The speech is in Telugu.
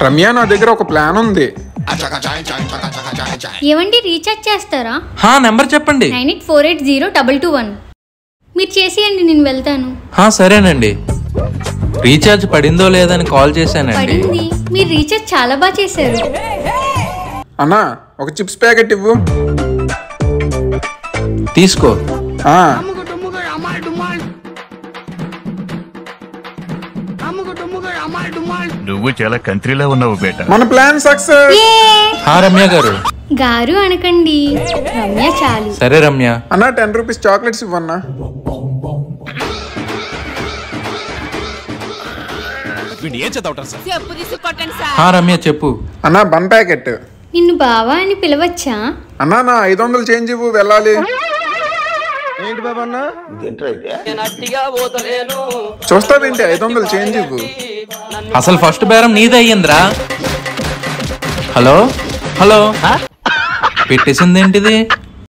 రమ్య, నా దగ్గర ఒక ప్లాన్ ఉంది. ఏవండి రీఛార్జ్ చేస్తారా? నెంబర్ చెప్పండి. 98480221. మీరు చేసేయండి, నేను వెళ్తాను. సరేనండి. రీఛార్జ్ పడిందో లేదని కాల్ చేశానండి. పడింది. మీరు రీఛార్జ్ చాలా బాగా చేశారు. అన్నా, ఒక చిప్స్ ప్యాకెట్ ఇవ్వు. తీసుకో. నువ్వు చాలా కంట్రీలో ఉన్నావు బేట. మన ప్లాన్ సక్సెస్. రమ్య గారు. గారు అనకండి, రమ్య చాలు. సరే రమ్య. అన్నా, 10 రూపీస్ చాక్లెట్స్ ఇవ్వన్నా. రమ్య చెప్పు. అన్నా, బన్ ప్యాకెట్. నిన్ను బావా అని పిలవచ్చా? అన్నా, నా 500 చేంజ్ ఇవ్వు, వెళ్ళాలి. ఏంటి బాబా అన్న? చూస్తావేంటి? 500 చేంజ్ ఇవ్వు. అసలు ఫస్ట్ బేరం నీదే అయ్యిందిరా. హలో పెట్టేసింది ఏంటిది?